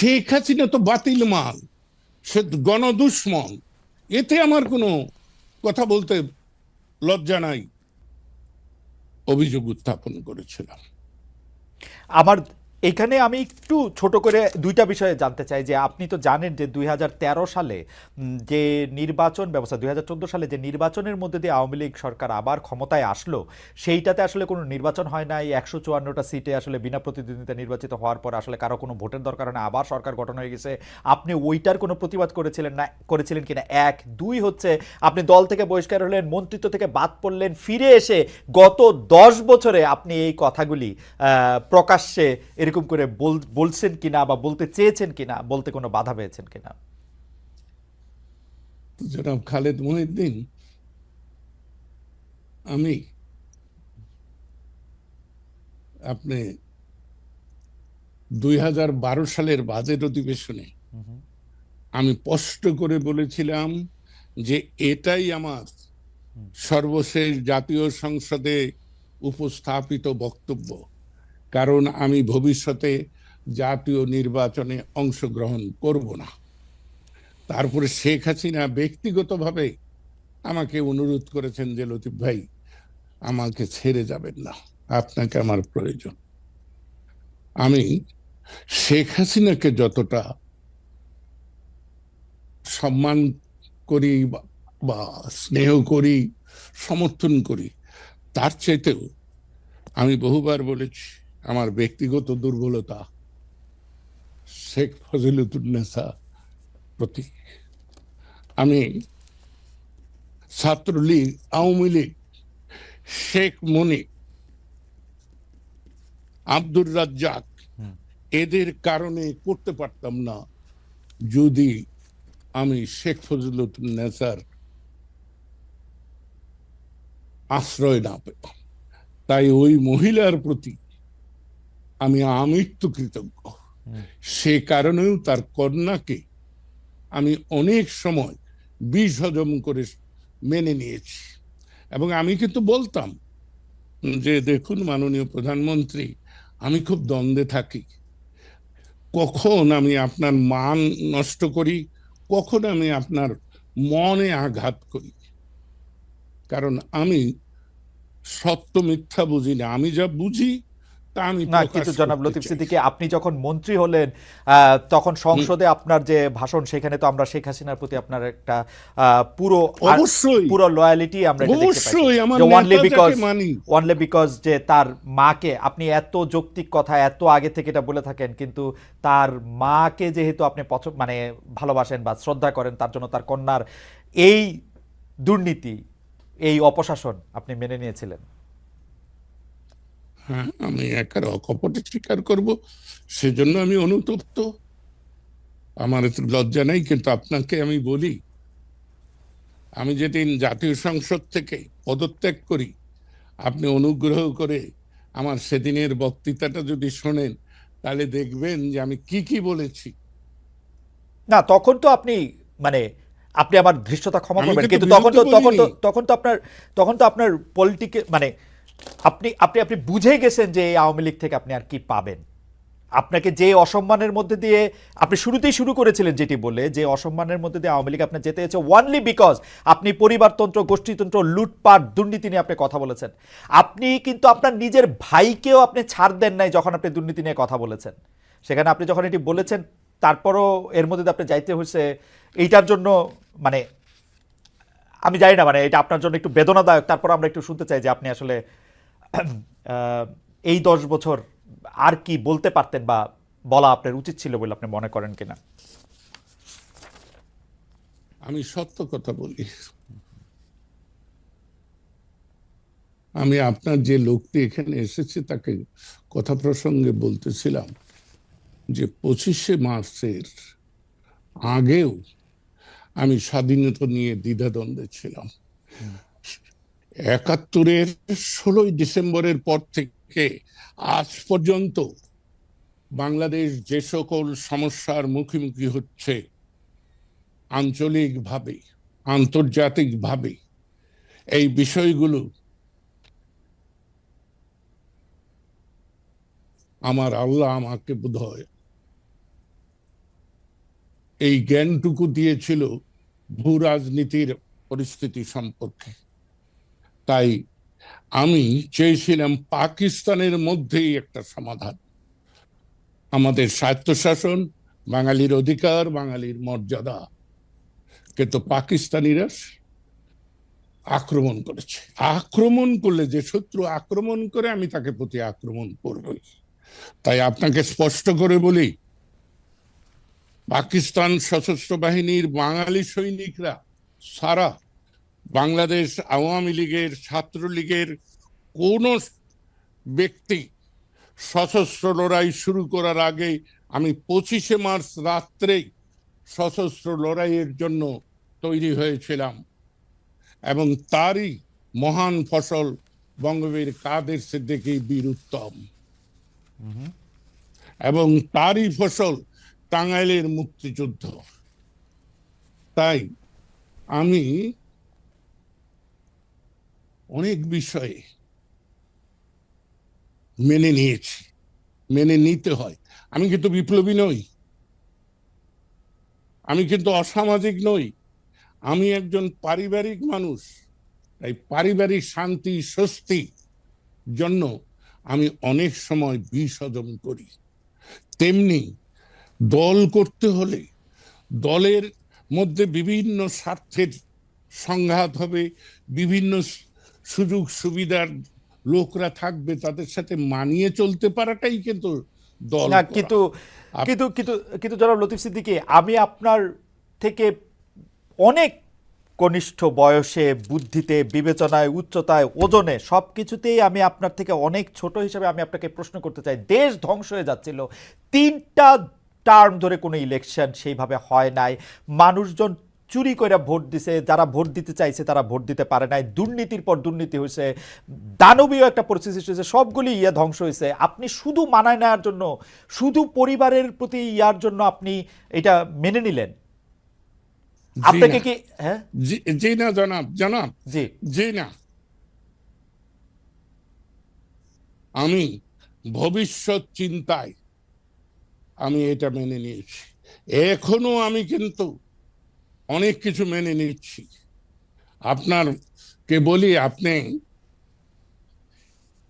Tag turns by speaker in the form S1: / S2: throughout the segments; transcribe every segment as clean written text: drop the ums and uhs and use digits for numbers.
S1: শেখ হাসিনা তো বাতিল মাল, সে গণদুশ্মন, এতে আমার কোনো কথা বলতে লজ্জা নাই, অভিযোগ উত্থাপন করেছিলাম।
S2: আমার এখানে আমি একটু ছোট করে দুইটা বিষয়ে জানতে চাই যে আপনি তো জানেন যে 2013 সালে যে নির্বাচন ব্যবস্থা, 2014 সালে যে নির্বাচনের মধ্যে দিয়ে আওয়ামী লীগ সরকার আবার ক্ষমতায় আসলো, সেইটাতে আসলে কোনো নির্বাচন হয় নাই। 154টা সিটে আসলে বিনা প্রতিদ্বন্দ্বিতা নির্বাচিত হওয়ার পর আসলে কারো কোনো ভোটের দরকার হয় না, আবার সরকার গঠন হয়ে গেছে। আপনি ওইটার কোনো প্রতিবাদ করেছিলেন কিনা? এক। দুই হচ্ছে, আপনি দল থেকে বহিষ্কার হলেন, মন্ত্রিত্ব থেকে বাদ পড়লেন, ফিরে এসে গত 10 বছরে আপনি এই কথাগুলি প্রকাশ্যে এরকম করে বলছেন কিনা বা বলতে চেয়েছেন কিনা, বলতে কোনো বাধা পেয়েছেন কিনা?
S1: জনাব খালেদ মহিউদ্দিন, আমি আপনি 2012 সালের বাজেট অধিবেশনে আমি স্পষ্ট করে বলেছিলাম যে এটাই আমার সর্বশেষ জাতীয় সংসদে উপস্থাপিত বক্তব্য, কারণ আমি ভবিষ্যতে জাতীয় নির্বাচনে অংশগ্রহণ করব না। তারপরে শেখ হাসিনা ব্যক্তিগতভাবে আমাকে অনুরোধ করেছেন যে লতিফ ভাই, আমাকে ছেড়ে যাবেন না, আপনাকে আমার প্রয়োজন। আমি শেখ হাসিনাকে যতটা সম্মান করি বা স্নেহ করি, সমর্থন করি, তার চাইতেও আমি বহুবার বলেছি আমার ব্যক্তিগত দুর্বলতা শেখ ফজিলতুন্নেসা প্রতি। আমি ছাত্রলীগ, আওয়ামী লীগ, শেখ মুজিব, আব্দুর রাজ্জাক, এদের কারণে করতে পারতাম না যদি আমি শেখ ফজিলতুন্নেসার আশ্রয় না পেতাম। তাই ওই মহিলার প্রতি আমি আমৃত্যু কৃতজ্ঞ। সে কারণেও তার কন্যাকে আমি অনেক সময় বিষ হজম করে মেনে নিয়েছি। এবং আমি কিন্তু বলতাম যে দেখুন মাননীয় প্রধানমন্ত্রী, আমি খুব দ্বন্দ্বে থাকি, কখন আমি আপনার মান নষ্ট করি, কখন আমি আপনার মনে আঘাত করি, কারণ আমি সত্য মিথ্যা বুঝি না, আমি যা বুঝি তা আমি
S2: না,
S1: প্রকাশ
S2: কিন্তু জনাব
S1: করতে
S2: লতিফ
S1: চাই।
S2: সিদ্দিকী, আপনি যখন মন্ত্রী হলেন তখন সংসদে আপনার যে ভাষণ, সেখানে তো আমরা শেখ হাসিনার প্রতি আপনার একটা পুরো
S1: অবশ্যই,
S2: পুরো লয়ালিটি আমরা এটা দেখতে পাইছি।
S1: অবশ্যই আমার
S2: যে
S1: নেতা যাকে মানি।
S2: ওয়ানলি বিকজ যে তার মাকে আপনি এত যৌক্তিক কথা এত আগে থেকে এটা বলে থাকেন, কিন্তু তার মাকে যেহেতু আপনি মানে ভালোবাসেন বা শ্রদ্ধা করেন, তার জন্য তার কন্যার এই দুর্নীতি, এই অপশাসন আপনি মেনে নিয়েছিলেন।
S1: হ্যাঁ, আমি একার অকপটে স্বীকার করব, সেজন্য আমি অনুতপ্ত, আমার এত লজ্জা নেই। কিন্তু আপনাকে আমি বলি, আমি যেদিন জাতীয় সংসদ থেকে পদত্যাগ করি, আপনি অনুগ্রহ করে আমার সেদিনের বক্তৃতাটা যদি শোনেন, তাহলে দেখবেন যে আমি কি কি বলেছি।
S2: না, তখন তো আপনি মানে আপনি আমার ধৃষ্টতা ক্ষমা
S1: আমি
S2: করবেন,
S1: কিন্তু
S2: কিন্তু
S1: বিরুদ্ধে বলিনি।
S2: তখন তো আপনার পলিটিকে মানে আপনি আপনি আপনি বুঝে গেছেন যে এই আওয়ামী লীগ থেকে আপনি আর কি পাবেন। আপনাকে যে অসম্মানের মধ্যে দিয়ে আপনি শুরুতেই শুরু করেছিলেন, যেটি বলে যে অসম্মানের মধ্যে দিয়ে আওয়ামী লীগ আপনার যেতে হয়েছে ওয়ানলি বিকজ আপনি পরিবারতন্ত্র, গোষ্ঠীতন্ত্র, লুটপাট, দুর্নীতি নিয়ে আপনি কথা বলেছেন। আপনি কিন্তু আপনার নিজের ভাইকেও আপনি ছাড় দেন নাই যখন আপনি দুর্নীতি নিয়ে কথা বলেছেন। সেখানে আপনি যখন এটি বলেছেন, তারপরও এর মধ্যে দিয়ে আপনি যাইতে হয়েছে এইটার জন্য, মানে আমি জানি না, মানে এটা আপনার জন্য একটু বেদনাদায়ক। তারপর আমরা একটু শুনতে চাই যে আপনি আসলে এই 10 বছর আর কি বলতে পারতেন বা বলা আপনার উচিত ছিল বলে আপনি মনে করেন কিনা?
S1: আমি সত্য কথা বলি। আমি আপনার যে লোকটি এখানে এসেছে তাকে কথা প্রসঙ্গে বলতেছিলাম যে 25শে মার্চের আগেও আমি স্বাধীনতা নিয়ে দ্বিধাদ্বন্দ্বে ছিলাম। 71-এর 16ই ডিসেম্বরের পর থেকে আজ পর্যন্ত বাংলাদেশ যে সকল সমস্যার মুখোমুখি হচ্ছে, আঞ্চলিকভাবে, আন্তর্জাতিকভাবে, এই বিষয়গুলো আমার আল্লাহ আমাকে বোধহয় এই জ্ঞানটুকু দিয়েছিল ভূ রাজনীতির পরিস্থিতি সম্পর্কে। তাই আমি চেয়েছিলাম পাকিস্তানের মধ্যেই একটা সমাধান, আমাদের স্বায়ত্তশাসন, বাঙালির অধিকার, বাঙালির মর্যাদা। কিন্তু পাকিস্তানিরা আক্রমণ করেছে। আক্রমণ করলে, যে শত্রু আক্রমণ করে, আমি তাকে প্রতি আক্রমণ করবই। তাই আপনাকে স্পষ্ট করে বলি, পাকিস্তান সশস্ত্র বাহিনীর বাঙালি সৈনিকরা সারা বাংলাদেশ আওয়ামী লীগের, ছাত্রলীগের কোন ব্যক্তি সশস্ত্র লড়াই শুরু করার আগে আমি 25শে মার্চ রাত্রেই সশস্ত্র লড়াইয়ের জন্য তৈরি হয়েছিলাম, এবং তারই মহান ফসল বঙ্গবীর কাদের সিদ্দিকী বীর উত্তম, এবং তারই ফসল টাঙ্গাইলের মুক্তিযুদ্ধ। তাই আমি অনেক বিষয়ে মেনে নিয়েছি, মেনে নিতে হয়। আমি কিন্তু বিপ্লবী নই, আমি কিন্তু অসামাজিক নই, আমি একজন পারিবারিক মানুষ। তাই পারিবারিক শান্তি স্বস্তি জন্য আমি অনেক সময় বিষ হজম করি। তেমনি দল করতে হলে দলের মধ্যে বিভিন্ন স্বার্থের সংঘাত হবে, বিভিন্ন সুযোগ সুবিধার লোকরা থাকবে, তাদের সাথে মানিয়ে চলতে পারাটাই কিন্তু দল
S2: না,
S1: করা।
S2: কিন্তু কিন্তু কিন্তু কিন্তু জনাব লতিফ সিদ্দিকী, আমি আপনার থেকে অনেক কনিষ্ঠ বয়সে, বুদ্ধিতে, বিবেচনায়, উচ্চতায়, ওজনে, সব কিছুতেই আমি আপনার থেকে অনেক ছোট হিসেবে আমি আপনাকে প্রশ্ন করতে চাই। দেশ ধ্বংস হয়ে যাচ্ছিল, 3টা টার্ম ধরে কোনো ইলেকশন সেইভাবে হয় নাই, মানুষজন চুরি করে ভোট দিছে, যারা ভোট দিতে চাইছে তারা ভোট দিতে পারে নাই, দুর্নীতির পর দুর্নীতি হয়েছে, দানবীয় একটা পরিস্থিতি হয়েছে, সবগুলি ধ্বংস হয়েছে। আপনি শুধু মানায় নেওয়ার জন্য, শুধু পরিবারের প্রতি ইয়ার জন্য আপনি এটা মেনে নিলেন? আপনাকে কি হ্যাঁ
S1: জি না জনাব, জনাব
S2: জি
S1: জি না, আমি ভবিষ্যৎ চিন্তায় আমি এটা মেনে নিয়েছি। এখনো আমি কিন্তু অনেক কিছু মেনে নিচ্ছি। আপনার কে বলি, আপনি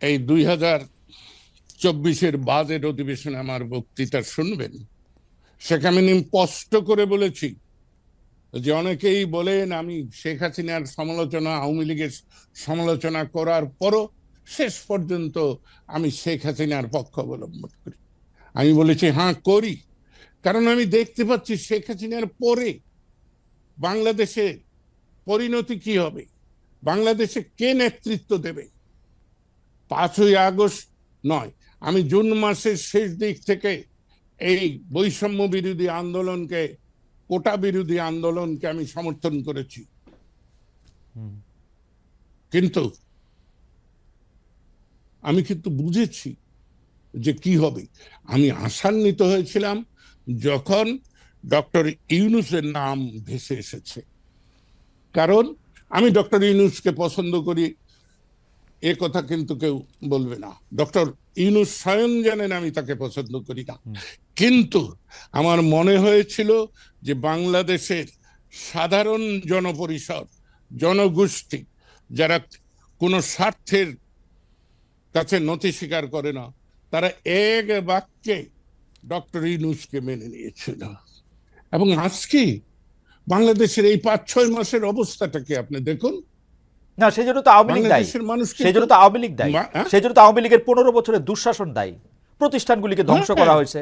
S1: এই 2024-এর বাজেট অধিবেশনে আমার বক্তৃতা শুনবেন। সেখানে আমি স্পষ্ট করে বলেছি যে অনেকেই বলেন আমি শেখ হাসিনার সমালোচনা, আওয়ামী লীগের সমালোচনা করার পরও শেষ পর্যন্ত আমি শেখ হাসিনার পক্ষ অবলম্বন করি। আমি বলেছি হ্যাঁ করি, কারণ আমি দেখতে পাচ্ছি শেখ হাসিনার পরে বাংলাদেশে পরিণতি কি হবে, বাংলাদেশে কে নেতৃত্ব দেবে। 5ই আগস্ট নয়, আমি জুন মাসের শেষ দিক থেকে এই বৈষম্য বিরোধী আন্দোলনকে, কোটা বিরোধী আন্দোলনকে আমি সমর্থন করেছি। কিন্তু আমি কিন্তু বুঝেছি যে কি হবে। আমি আশান্বিত হয়েছিলাম যখন ডক্টর ইউনূসের নাম ভেসে এসেছে, কারণ আমি ডক্টর ইউনূসকে পছন্দ করি, এ কথা কিন্তু কেউ বলবে না। ডক্টর ইউনূস স্বয়ং জানেন আমি তাকে পছন্দ করি না, কিন্তু আমার মনে হয়েছিল যে বাংলাদেশের সাধারণ জনপরিষদ, জনগোষ্ঠী, যারা কোনো স্বার্থের কাছে নথি স্বীকার করে না, তারা এক বাক্যে ডক্টর ইউনূসকে মেনে নিয়েছিল। এবং আজকে বাংলাদেশের এই 5-6 মাসের অবস্থাটাকে আপনি দেখুন।
S2: না, সেই জন্য তো আওয়ামী লীগ দায়ী,
S1: বাংলাদেশের মানুষ
S2: সেই জন্য তো আওয়ামী লীগ দায়ী,
S1: হ্যাঁ?
S2: সেই জন্য তো আওয়ামী লীগের 15 বছরের দুঃশাসন দায়ী। প্রতিষ্ঠানগুলিকে ধ্বংস
S1: হ্যাঁ,
S2: করা হয়েছে,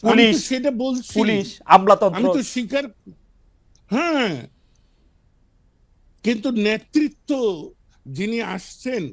S1: আমি তো
S2: পুলিশ
S1: সেটা বলছি,
S2: পুলিশ আমলাতন্ত্র।
S1: আমি তো স্বীকার, হ্যাঁ, কিন্তু নেতৃত্ব যিনি আসছেন